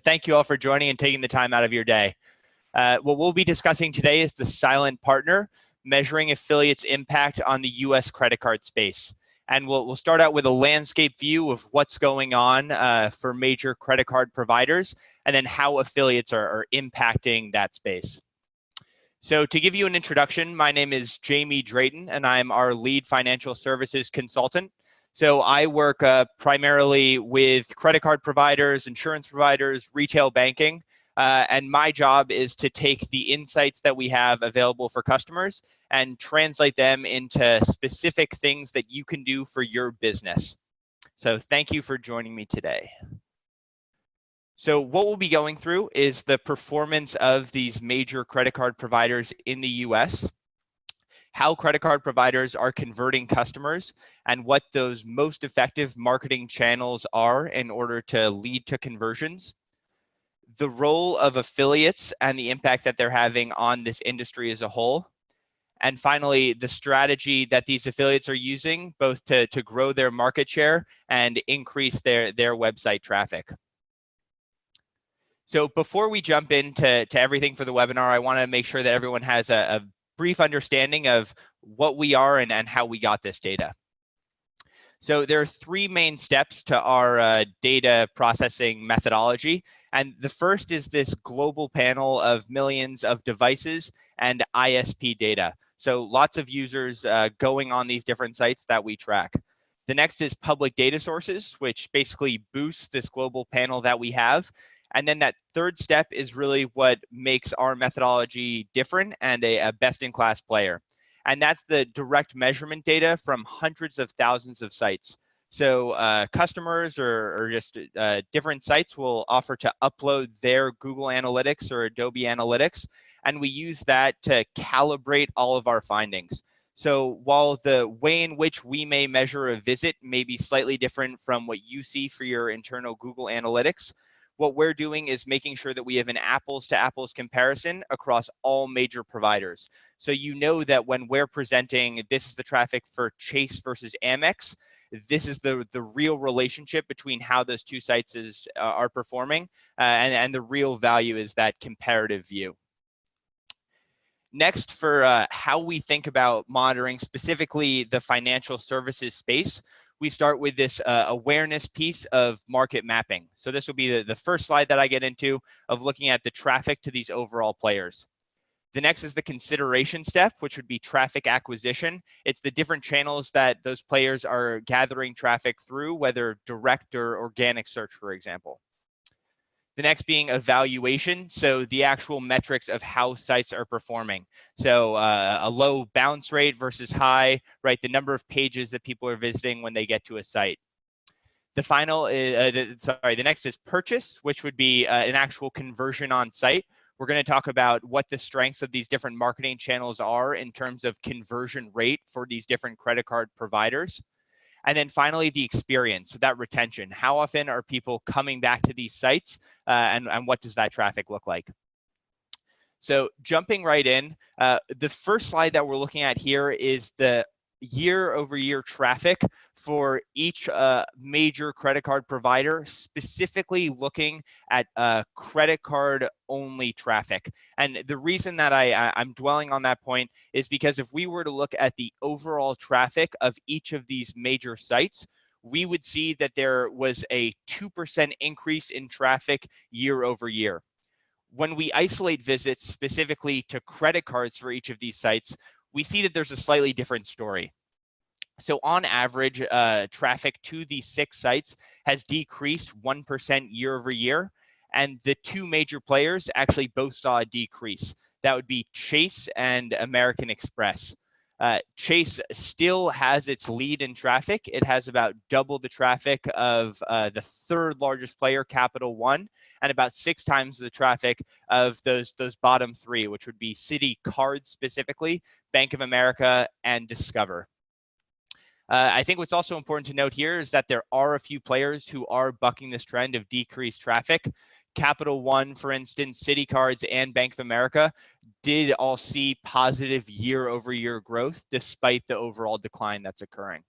Thank you all for joining and taking the time out of your day. What we'll be discussing today is the silent partner, measuring affiliates' impact on the U.S. credit card space. And we'll start out with a landscape view of what's going on for major credit card providers, and then how affiliates are impacting that space. So to give you an introduction, my name is Jamie Drayton, and I'm our lead financial services consultant. So I work primarily with credit card providers, insurance providers, retail banking, and my job is to take the insights that we have available for customers and translate them into specific things that you can do for your business. So thank you for joining me today. So what we'll be going through is the performance of these major credit card providers in the US, how credit card providers are converting customers, and what those most effective marketing channels are in order to lead to conversions, the role of affiliates and the impact that they're having on this industry as a whole, and finally, the strategy that these affiliates are using both to grow their market share and increase their website traffic. So before we jump into everything for the webinar, I want to make sure that everyone has a brief understanding of what we are and how we got this data. So there are three main steps to our data processing methodology. And the first is this global panel of millions of devices and ISP data. So lots of users going on these different sites that we track. The next is public data sources, which basically boosts this global panel that we have. And then that third step is really what makes our methodology different and a best-in-class player. And that's the direct measurement data from hundreds of thousands of sites. So customers or just different sites will offer to upload their Google Analytics or Adobe Analytics, and we use that to calibrate all of our findings. So while the way in which we may measure a visit may be slightly different from what you see for your internal Google Analytics, what we're doing is making sure that we have an apples to apples comparison across all major providers. So you know that when we're presenting, this is the traffic for Chase versus Amex, this is the real relationship between how those two sites are performing, and the real value is that comparative view. Next, for how we think about monitoring specifically the financial services space, we start with this awareness piece of market mapping. So this will be the first slide that I get into of looking at the traffic to these overall players. The next is the consideration step, which would be traffic acquisition. It's the different channels that those players are gathering traffic through, whether direct or organic search, for example. The next being evaluation, so the actual metrics of how sites are performing. So a low bounce rate versus high, right? The number of pages that people are visiting when they get to a site. The final, the next is purchase, which would be an actual conversion on site. We're going to talk about what the strengths of these different marketing channels are in terms of conversion rate for these different credit card providers. And then finally, the experience, that retention. How often are people coming back to these sites, and what does that traffic look like? So jumping right in, the first slide that we're looking at here is the year-over-year traffic for each major credit card provider, specifically looking at credit card only traffic. And the reason that I'm dwelling on that point is because if we were to look at the overall traffic of each of these major sites, we would see that there was a 2% increase in traffic year over year. When we isolate visits specifically to credit cards for each of these sites, we see that there's a slightly different story. So on average, traffic to these 6 sites has decreased 1% year over year. And the 2 major players actually both saw a decrease. That would be Chase and American Express. Chase still has its lead in traffic. It has about double the traffic of the 3rd largest player, Capital One, and about 6 times the traffic of those bottom 3, which would be Citi Cards specifically, Bank of America, and Discover. I think what's also important to note here is that there are a few players who are bucking this trend of decreased traffic. Capital One, for instance, Citi Cards, and Bank of America did all see positive year-over-year growth despite the overall decline that's occurring.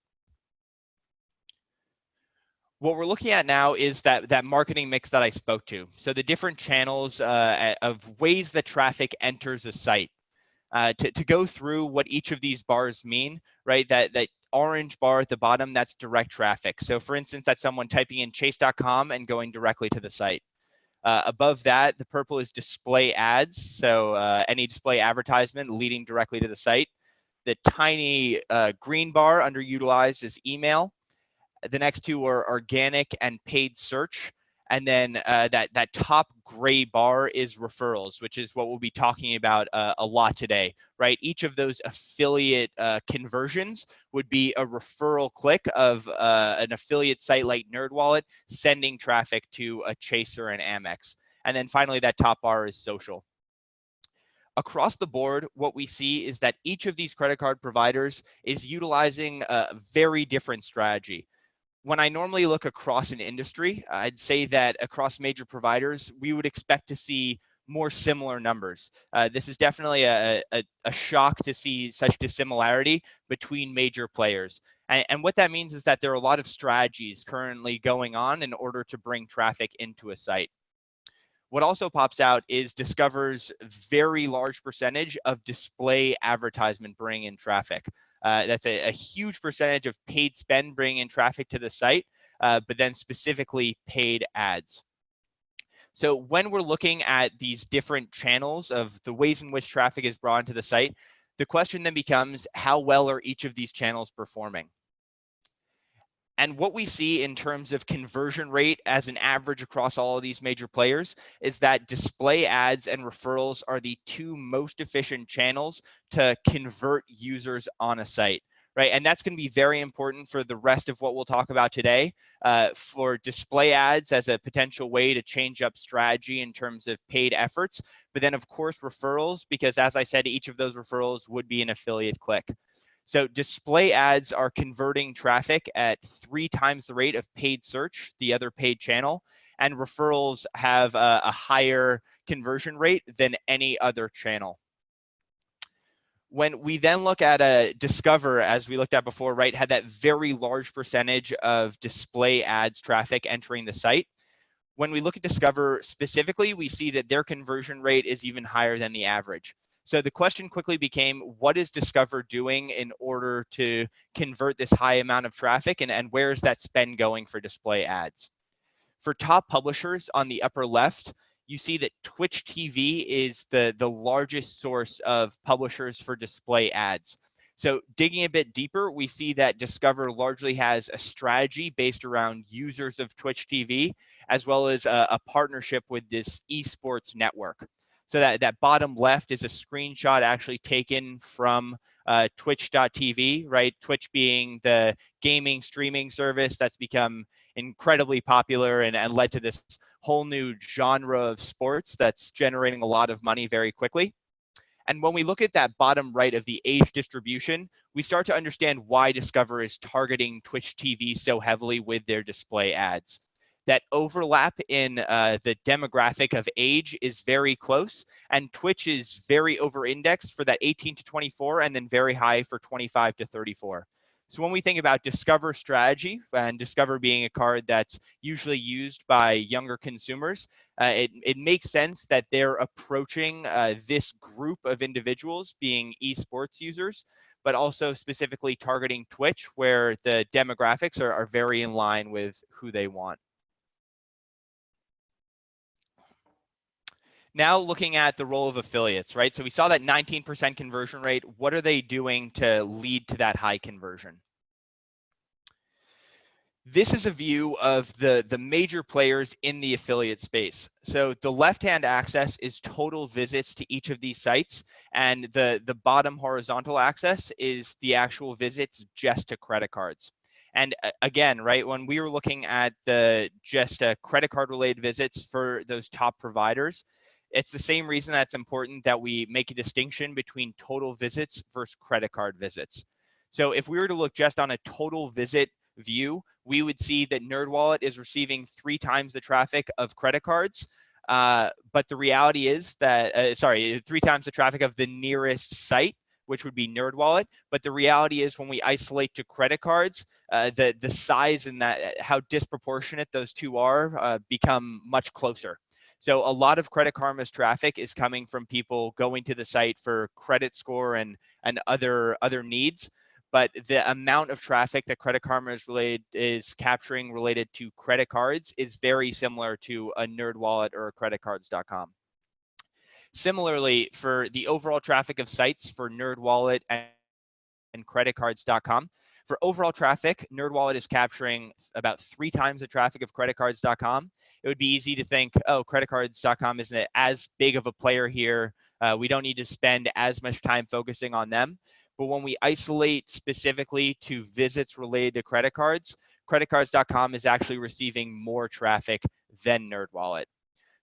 What we're looking at now is that marketing mix that I spoke to. So the different channels of ways that traffic enters a site. To go through what each of these bars mean, right? That orange bar at the bottom, that's direct traffic. So for instance, that's someone typing in chase.com and going directly to the site. Above that, the purple is display ads. So any display advertisement leading directly to the site. The tiny green bar underutilized is email. The next two are organic and paid search. And then that top gray bar is referrals, which is what we'll be talking about a lot today, right? Each of those affiliate conversions would be a referral click of an affiliate site like NerdWallet sending traffic to a Chase or an Amex. And then finally, that top bar is social. Across the board, what we see is that each of these credit card providers is utilizing a very different strategy. When I normally look across an industry, I'd say that across major providers, we would expect to see more similar numbers. This is definitely a shock to see such dissimilarity between major players. And what that means is that there are a lot of strategies currently going on in order to bring traffic into a site. What also pops out is Discover's very large percentage of display advertisement bringing in traffic. That's a huge percentage of paid spend bringing in traffic to the site, but then specifically paid ads. So when we're looking at these different channels of the ways in which traffic is brought into the site, the question then becomes, how well are each of these channels performing? And what we see in terms of conversion rate as an average across all of these major players is that display ads and referrals are the two most efficient channels to convert users on a site, right? And that's going to be very important for the rest of what we'll talk about today, for display ads as a potential way to change up strategy in terms of paid efforts. But then, of course, referrals, because as I said, each of those referrals would be an affiliate click. So display ads are converting traffic at 3 times the rate of paid search, the other paid channel, and referrals have a higher conversion rate than any other channel. When we then look at Discover, as we looked at before, right, had that very large percentage of display ads traffic entering the site. When we look at Discover specifically, we see that their conversion rate is even higher than the average. So the question quickly became, what is Discover doing in order to convert this high amount of traffic, and where is that spend going for display ads? For top publishers on the upper left, you see that Twitch TV is the largest source of publishers for display ads. So digging a bit deeper, we see that Discover largely has a strategy based around users of Twitch TV, as well as a partnership with this esports network. So that bottom left is a screenshot actually taken from twitch.tv, right? Twitch being the gaming streaming service that's become incredibly popular and led to this whole new genre of sports that's generating a lot of money very quickly. And when we look at that bottom right of the age distribution, we start to understand why Discover is targeting Twitch TV so heavily with their display ads. That overlap in the demographic of age is very close, and Twitch is very over-indexed for that 18 to 24 and then very high for 25 to 34. So when we think about Discover strategy, and Discover being a card that's usually used by younger consumers, it makes sense that they're approaching this group of individuals being esports users, but also specifically targeting Twitch, where the demographics are very in line with who they want. Now looking at the role of affiliates, right? So we saw that 19% conversion rate. What are they doing to lead to that high conversion? This is a view of the major players in the affiliate space. So the left-hand axis is total visits to each of these sites, and the bottom horizontal axis is the actual visits just to credit cards. And again, right, when we were looking at the just credit card related visits for those top providers, it's the same reason that's important that we make a distinction between total visits versus credit card visits. So if we were to look just on a total visit view, we would see that NerdWallet is receiving 3 times the traffic of credit cards. But the reality is that, 3 times the traffic of the nearest site. which would be NerdWallet. But the reality is when we isolate to credit cards, the size and that how disproportionate those two are become much closer. So a lot of Credit Karma's traffic is coming from people going to the site for credit score and other needs. But the amount of traffic that Credit Karma is capturing related to credit cards is very similar to a NerdWallet or a creditcards.com. Similarly, for the overall traffic of sites for NerdWallet and creditcards.com, for overall traffic, NerdWallet is capturing about 3 times the traffic of creditcards.com. It would be easy to think, oh, creditcards.com isn't as big of a player here. We don't need to spend as much time focusing on them. But when we isolate specifically to visits related to credit cards, creditcards.com is actually receiving more traffic than NerdWallet.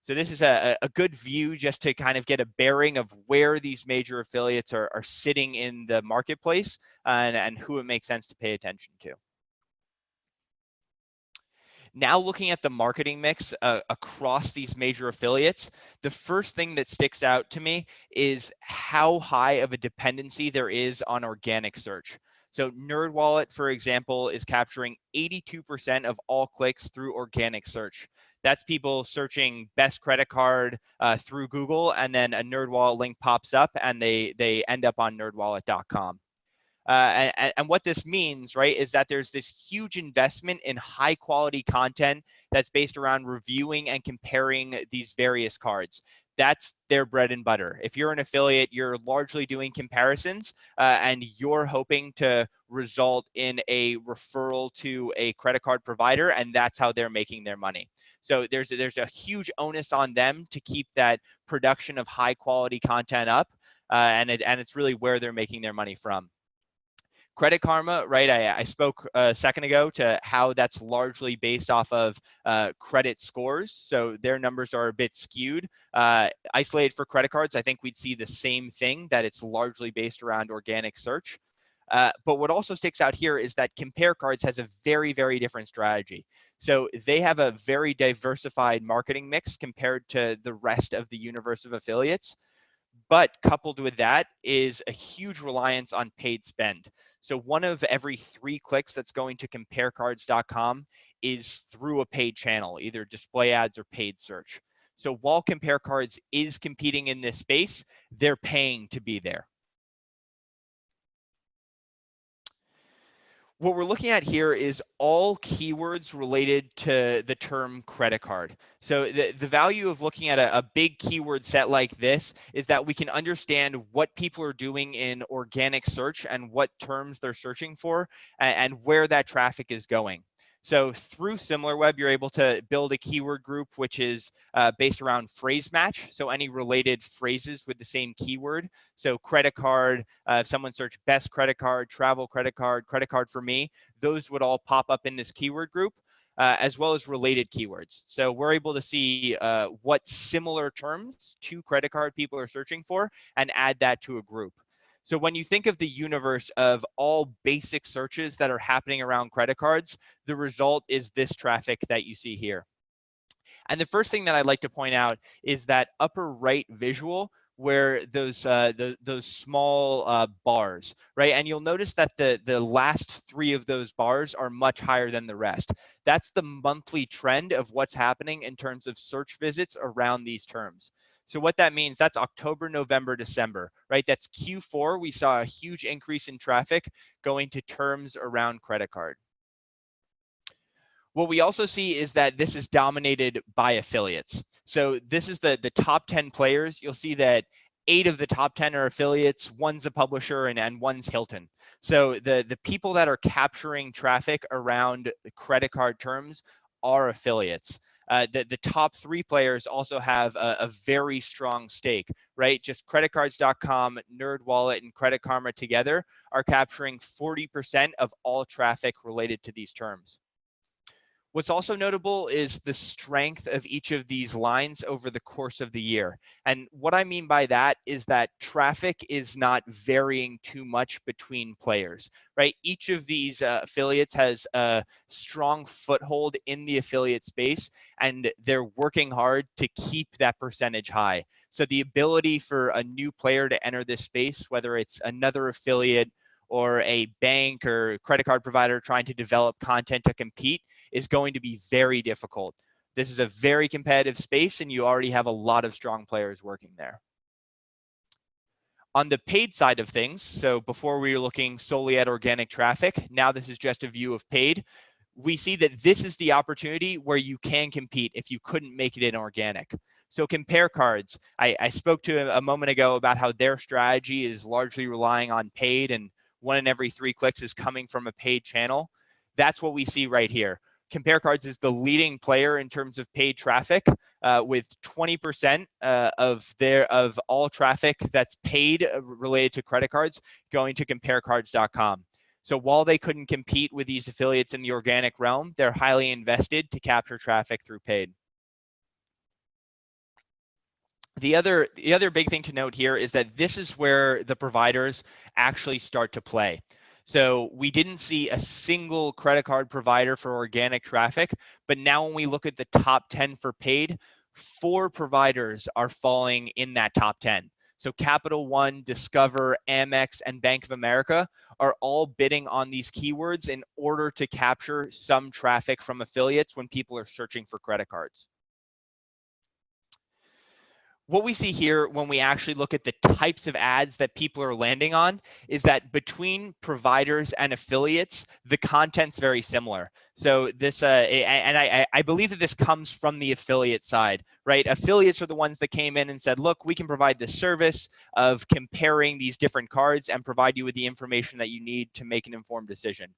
So this is a good view just to kind of get a bearing of where these major affiliates are sitting in the marketplace and who it makes sense to pay attention to. Now looking at the marketing mix across these major affiliates, the first thing that sticks out to me is how high of a dependency there is on organic search. So NerdWallet, for example, is capturing 82% of all clicks through organic search. That's people searching best credit card through Google, and then a NerdWallet link pops up and they end up on nerdwallet.com. And what this means, right, is that there's this huge investment in high quality content that's based around reviewing and comparing these various cards. That's their bread and butter. If you're an affiliate, you're largely doing comparisons and you're hoping to result in a referral to a credit card provider, and that's how they're making their money. So there's a huge onus on them to keep that production of high quality content up, and it's really where they're making their money from. Credit Karma, right? I spoke a second ago to how that's largely based off of credit scores. So their numbers are a bit skewed. Isolated for credit cards, I think we'd see the same thing, that it's largely based around organic search. But what also sticks out here is that Compare Cards has a very, very different strategy. So they have a very diversified marketing mix compared to the rest of the universe of affiliates. But coupled with that is a huge reliance on paid spend. So 1 of every 3 clicks that's going to comparecards.com is through a paid channel, either display ads or paid search. So while Compare Cards is competing in this space, they're paying to be there. What we're looking at here is all keywords related to the term credit card. So the value of looking at a big keyword set like this is that we can understand what people are doing in organic search and what terms they're searching for and where that traffic is going. So through SimilarWeb, you're able to build a keyword group which is based around phrase match. So any related phrases with the same keyword. So credit card, if someone searched best credit card, travel credit card for me, those would all pop up in this keyword group. As well as related keywords. So we're able to see what similar terms to credit card people are searching for and add that to a group. So when you think of the universe of all basic searches that are happening around credit cards, the result is this traffic that you see here. And the first thing that I'd like to point out is that upper right visual where those small bars, right? And you'll notice that the last 3 of those bars are much higher than the rest. That's the monthly trend of what's happening in terms of search visits around these terms. So what that means, that's October, November, December, right? That's Q4. We saw a huge increase in traffic going to terms around credit card. What we also see is that this is dominated by affiliates. So this is the top 10 players. You'll see that 8 of the top 10 are affiliates, 1's a publisher, and 1's Hilton. So the people that are capturing traffic around the credit card terms are affiliates. The top 3 players also have a very strong stake, right? Just creditcards.com, NerdWallet, and Credit Karma together are capturing 40% of all traffic related to these terms. What's also notable is the strength of each of these lines over the course of the year. And what I mean by that is that traffic is not varying too much between players, right? Each of these affiliates has a strong foothold in the affiliate space, and they're working hard to keep that percentage high. So the ability for a new player to enter this space, whether it's another affiliate or a bank or credit card provider trying to develop content to compete, is going to be very difficult. This is a very competitive space, and you already have a lot of strong players working there. On the paid side of things, so before we were looking solely at organic traffic, now this is just a view of paid. We see that this is the opportunity where you can compete if you couldn't make it in organic. So compare cards. I spoke to a moment ago about how their strategy is largely relying on paid, and 1 in every 3 clicks is coming from a paid channel. That's what we see right here. Compare Cards is the leading player in terms of paid traffic, with 20% of all traffic that's paid related to credit cards going to comparecards.com. So while they couldn't compete with these affiliates in the organic realm, they're highly invested to capture traffic through paid. The other big thing to note here is that this is where the providers actually start to play. So we didn't see a single credit card provider for organic traffic, but now when we look at the top 10 for paid, 4 providers are falling in that top 10. So Capital One, Discover, Amex, and Bank of America are all bidding on these keywords in order to capture some traffic from affiliates when people are searching for credit cards. What we see here when we actually look at the types of ads that people are landing on is that between providers and affiliates, the content's very similar. So this, I believe that this comes from the affiliate side, right? Affiliates are the ones that came in and said, look, we can provide this service of comparing these different cards and provide you with the information that you need to make an informed decision.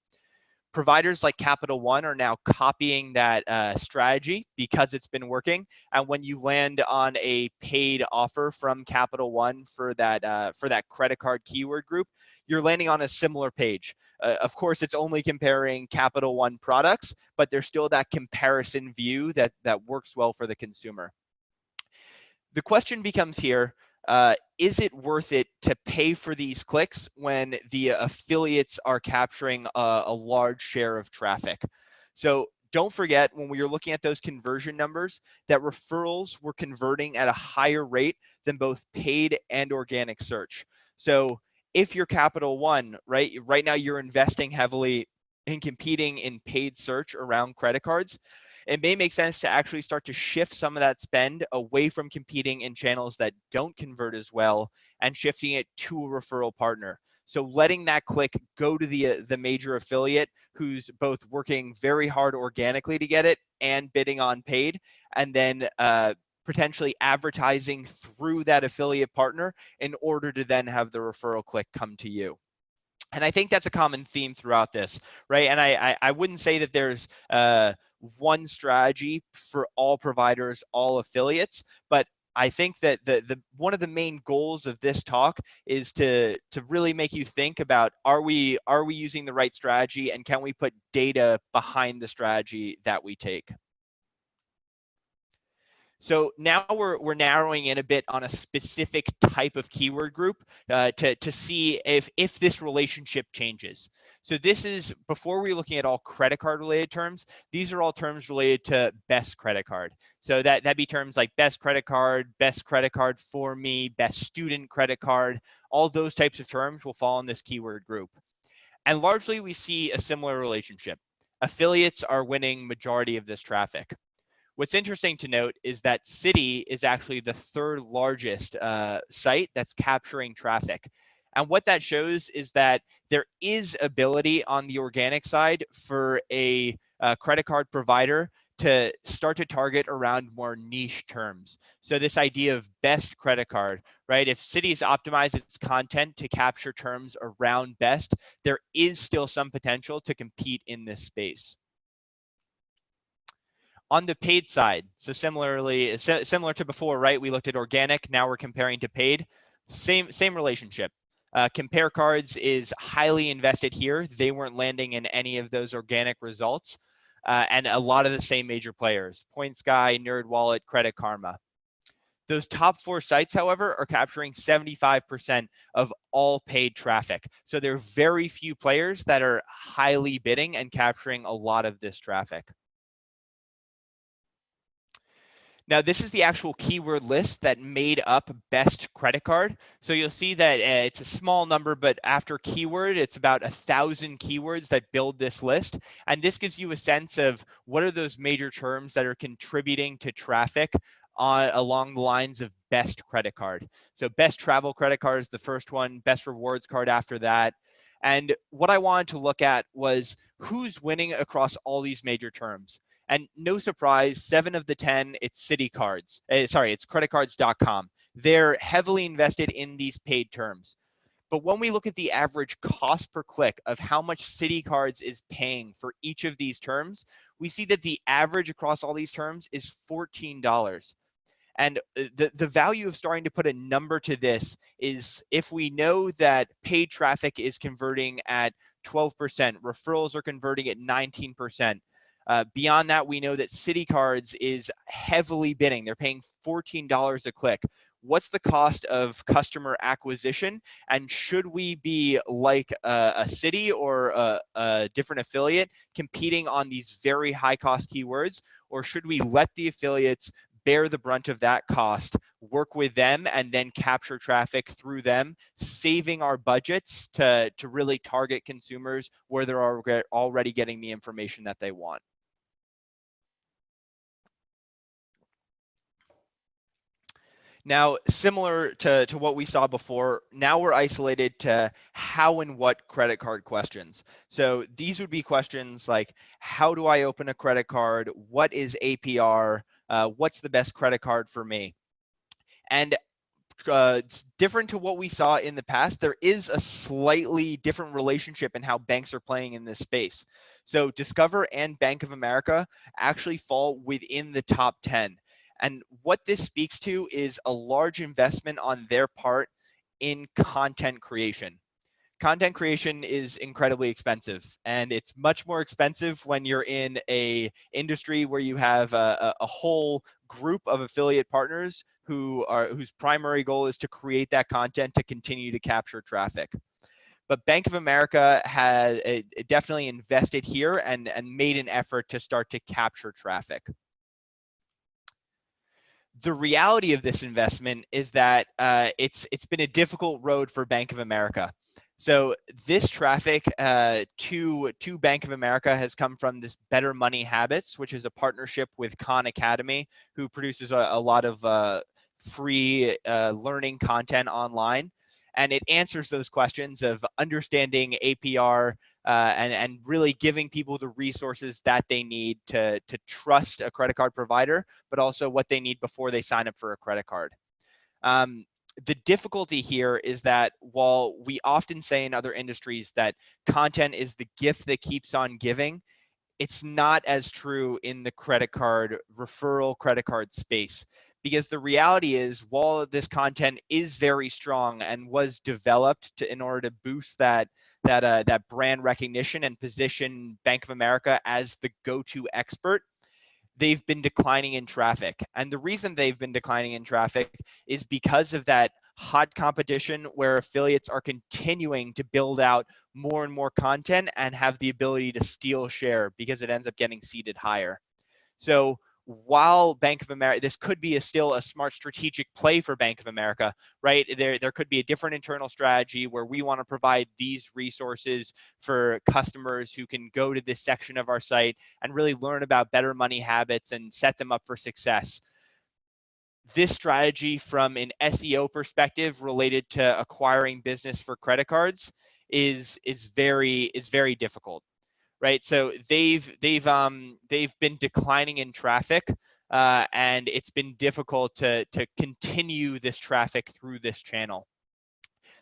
Providers like Capital One are now copying that strategy because it's been working. And when you land on a paid offer from Capital One for that credit card keyword group, you're landing on a similar page. Of course, it's only comparing Capital One products, but there's still that comparison view that works well for the consumer. The question becomes here, is it worth it to pay for these clicks when the affiliates are capturing a large share of traffic? So don't forget, when we were looking at those conversion numbers, that referrals were converting at a higher rate than both paid and organic search. So if you're Capital One, right now you're investing heavily in competing in paid search around credit cards, it may make sense to actually start to shift some of that spend away from competing in channels that don't convert as well and shifting it to a referral partner. So letting that click go to the major affiliate who's both working very hard organically to get it and bidding on paid, and then potentially advertising through that affiliate partner in order to then have the referral click come to you. And I think that's a common theme throughout this, right? And I wouldn't say that there's one strategy for all providers, all affiliates, but I think that the one of the main goals of this talk is to really make you think about, are we using the right strategy, and can we put data behind the strategy that we take? So now we're narrowing in a bit on a specific type of keyword group to see if this relationship changes. So this is, before we're looking at all credit card related terms, these are all terms related to best credit card. So that'd be terms like best credit card for me, best student credit card. All those types of terms will fall in this keyword group. And largely we see a similar relationship. Affiliates are winning majority of this traffic. What's interesting to note is that Citi is actually the 3rd largest site that's capturing traffic. And what that shows is that there is ability on the organic side for a credit card provider to start to target around more niche terms. So this idea of best credit card, right? If Citi's optimized its content to capture terms around best, there is still some potential to compete in this space. On the paid side, so similar to before, right? We looked at organic, now we're comparing to paid. Same relationship. Compare Cards is highly invested here. They weren't landing in any of those organic results. and a lot of the same major players: PointsGuy, NerdWallet, Credit Karma. Those top 4 sites, however, are capturing 75% of all paid traffic. So there are very few players that are highly bidding and capturing a lot of this traffic. Now, this is the actual keyword list that made up best credit card. So you'll see that it's a small number, but after keyword, it's about 1,000 keywords that build this list. And this gives you a sense of what are those major terms that are contributing to traffic along the lines of best credit card. So best travel credit card is the first one, best rewards card after that. And what I wanted to look at was who's winning across all these major terms. And no surprise, 7 of the 10, it's Citi Cards. It's creditcards.com. They're heavily invested in these paid terms. But when we look at the average cost per click of how much Citi Cards is paying for each of these terms, we see that the average across all these terms is $14. And the value of starting to put a number to this is if we know that paid traffic is converting at 12%, referrals are converting at 19%. Beyond that, we know that Citi Cards is heavily bidding. They're paying $14 a click. What's the cost of customer acquisition? And should we be like a Citi or a different affiliate competing on these very high cost keywords? Or should we let the affiliates bear the brunt of that cost, work with them, and then capture traffic through them, saving our budgets to really target consumers where they're already getting the information that they want? Now, similar to what we saw before, now we're isolated to how and what credit card questions. So these would be questions like, how do I open a credit card? What is APR? What's the best credit card for me? And it's different to what we saw in the past. There is a slightly different relationship in how banks are playing in this space. So Discover and Bank of America actually fall within the top 10. And what this speaks to is a large investment on their part in content creation. Content creation is incredibly expensive, and it's much more expensive when you're in a industry where you have a whole group of affiliate partners whose primary goal is to create that content to continue to capture traffic. But Bank of America has definitely invested here and made an effort to start to capture traffic. The reality of this investment is that it's been a difficult road for Bank of America. So this traffic to Bank of America has come from this Better Money Habits, which is a partnership with Khan Academy, who produces a lot of free learning content online. And it answers those questions of understanding APR and really giving people the resources that they need to trust a credit card provider, but also what they need before they sign up for a credit card. The difficulty here is that while we often say in other industries that content is the gift that keeps on giving, it's not as true in the credit card referral credit card space, because the reality is while this content is very strong and was developed in order to boost that brand recognition and position Bank of America as the go-to expert, they've been declining in traffic. And the reason they've been declining in traffic is because of that hot competition where affiliates are continuing to build out more and more content and have the ability to steal share because it ends up getting seated higher. So while Bank of America, this could be still a smart strategic play for Bank of America, right? There could be a different internal strategy where we want to provide these resources for customers who can go to this section of our site and really learn about better money habits and set them up for success. This strategy from an SEO perspective related to acquiring business for credit cards is very difficult. Right, so they've been declining in traffic, and it's been difficult to continue this traffic through this channel.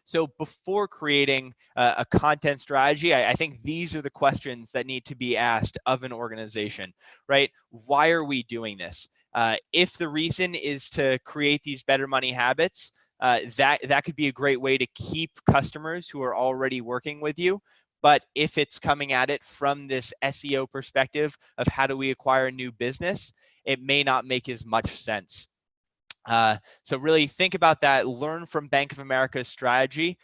So before creating a content strategy, I think these are the questions that need to be asked of an organization, right? Why are we doing this? If the reason is to create these better money habits, that could be a great way to keep customers who are already working with you. But if it's coming at it from this SEO perspective of how do we acquire new business, it may not make as much sense. So really think about that, learn from Bank of America's strategy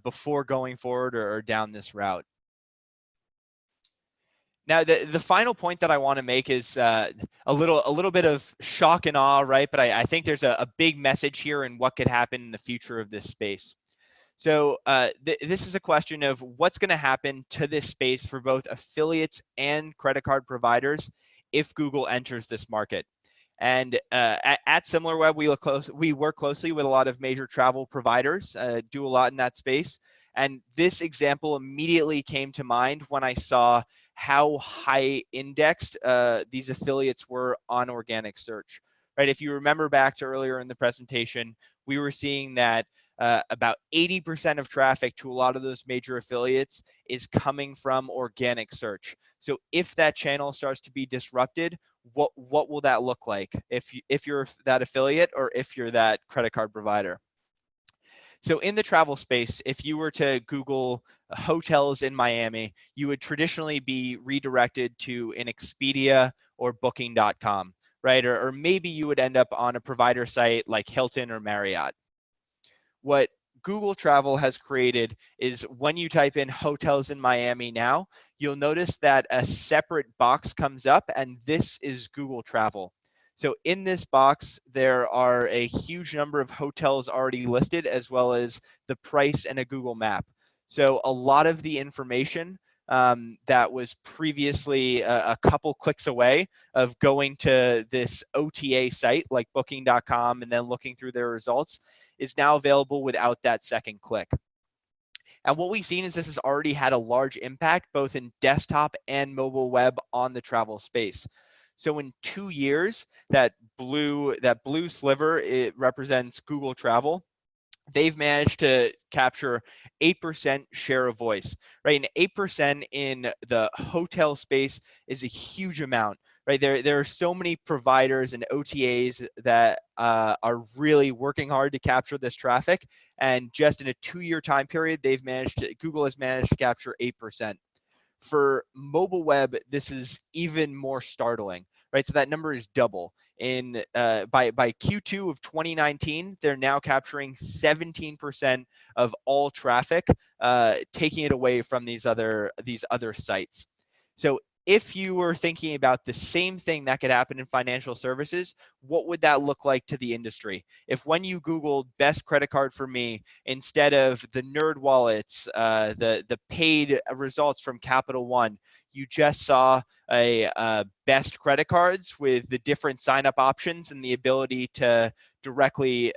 before going forward or down this route. Now, the final point that I want to make is a little bit of shock and awe, right? But I think there's a big message here in what could happen in the future of this space. So this is a question of what's going to happen to this space for both affiliates and credit card providers if Google enters this market. And at SimilarWeb, we work closely with a lot of major travel providers, do a lot in that space. And this example immediately came to mind when I saw how high indexed these affiliates were on organic search. Right? If you remember back to earlier in the presentation, we were seeing that about 80% of traffic to a lot of those major affiliates is coming from organic search. So if that channel starts to be disrupted, what will that look like if you're that affiliate or if you're that credit card provider? So in the travel space, if you were to Google hotels in Miami, you would traditionally be redirected to an Expedia or Booking.com, right? Or maybe you would end up on a provider site like Hilton or Marriott. What Google Travel has created is when you type in hotels in Miami now, you'll notice that a separate box comes up, and this is Google Travel. So in this box, there are a huge number of hotels already listed, as well as the price and a Google map. So a lot of the information that was previously a couple clicks away of going to this OTA site like Booking.com and then looking through their results is now available without that second click. And what we've seen is this has already had a large impact both in desktop and mobile web on the travel space. So in 2 years, that blue sliver, it represents Google Travel. They've managed to capture 8% share of voice, right? And 8% in the hotel space is a huge amount, right? There are so many providers and OTAs that are really working hard to capture this traffic. And just in a 2-year time period, Google has managed to capture 8%. For mobile web, this is even more startling, right? So that number is double. By Q2 of 2019, they're now capturing 17% of all traffic, taking it away from these other sites. So if you were thinking about the same thing that could happen in financial services, what would that look like to the industry? If when you Googled best credit card for me, instead of the Nerd Wallets, the paid results from Capital One, you just saw a best credit cards with the different sign-up options and the ability to directly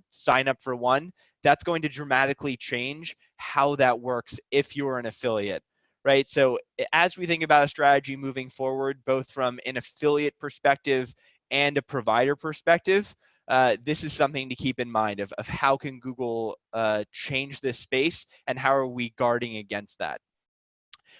sign up for one, that's going to dramatically change how that works if you're an affiliate. Right. So as we think about a strategy moving forward, both from an affiliate perspective and a provider perspective, this is something to keep in mind of how can Google change this space and how are we guarding against that?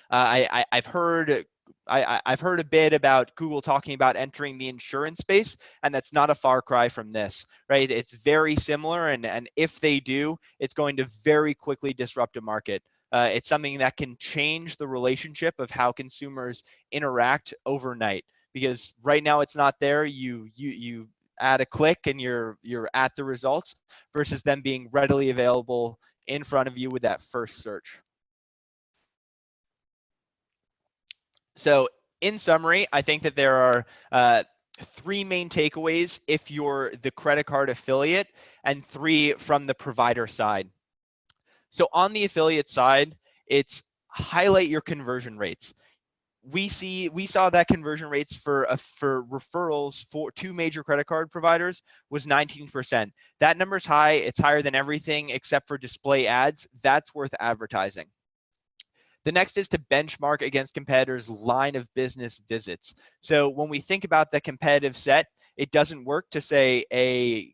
I've heard a bit about Google talking about entering the insurance space, and that's not a far cry from this, right? It's very similar, and if they do, it's going to very quickly disrupt a market. It's something that can change the relationship of how consumers interact overnight, because right now it's not there. You add a click and you're at the results versus them being readily available in front of you with that first search. So in summary, I think that there are 3 main takeaways if you're the credit card affiliate and 3 from the provider side. So on the affiliate side, it's highlight your conversion rates. We saw that conversion rates for referrals for 2 major credit card providers was 19%. That number's high. It's higher than everything except for display ads. That's worth advertising. The next is to benchmark against competitors' line of business visits. So when we think about the competitive set, it doesn't work to say a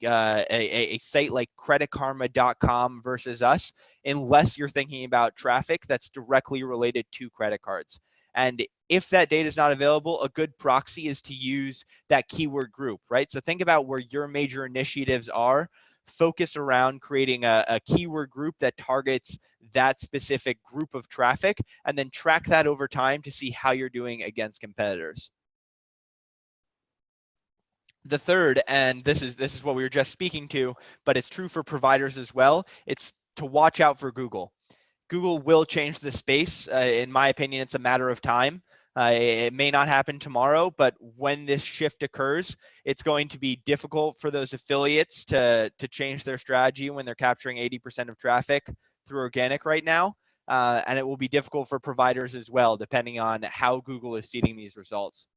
site like creditkarma.com versus us unless you're thinking about traffic that's directly related to credit cards. And if that data is not available, a good proxy is to use that keyword group, right? So think about where your major initiatives are focus around creating a keyword group that targets that specific group of traffic, and then track that over time to see how you're doing against competitors. The third, and this is what we were just speaking to, but it's true for providers as well, it's to watch out for Google. Google will change the space. In my opinion, it's a matter of time. It may not happen tomorrow, but when this shift occurs, it's going to be difficult for those affiliates to change their strategy when they're capturing 80% of traffic through organic right now. And it will be difficult for providers as well, depending on how Google is seeding these results.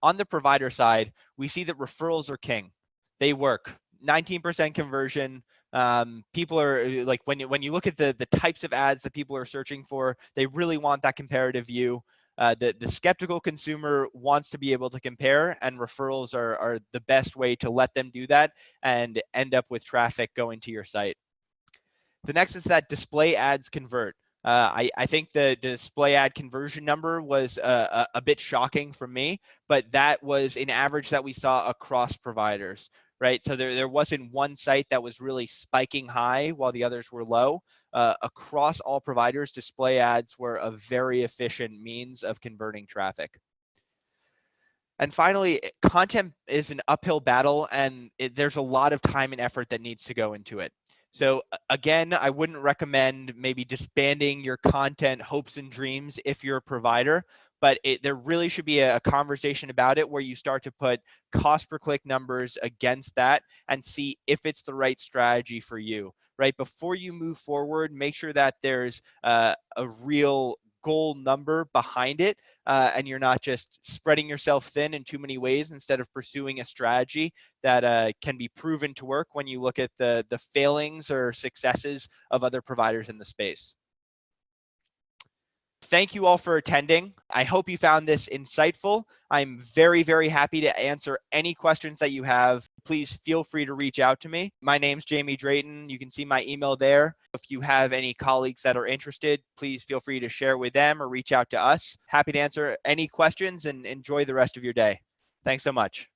On the provider side, we see that referrals are king. They work. 19% conversion. People are like, when you look at the types of ads that people are searching for, they really want that comparative view. The skeptical consumer wants to be able to compare, and referrals are the best way to let them do that and end up with traffic going to your site. The next is that display ads convert. I think the display ad conversion number was a bit shocking for me, but that was an average that we saw across providers, right? So there wasn't one site that was really spiking high while the others were low. Across all providers, display ads were a very efficient means of converting traffic. And finally, content is an uphill battle, and there's a lot of time and effort that needs to go into it. So again, I wouldn't recommend maybe disbanding your content hopes and dreams if you're a provider, but there really should be a conversation about it where you start to put cost per click numbers against that and see if it's the right strategy for you, right? Before you move forward, make sure that there's a real goal number behind it, and you're not just spreading yourself thin in too many ways instead of pursuing a strategy that can be proven to work when you look at the failings or successes of other providers in the space. Thank you all for attending. I hope you found this insightful. I'm very, very happy to answer any questions that you have. Please feel free to reach out to me. My name's Jamie Drayton. You can see my email there. If you have any colleagues that are interested, please feel free to share with them or reach out to us. Happy to answer any questions, and enjoy the rest of your day. Thanks so much.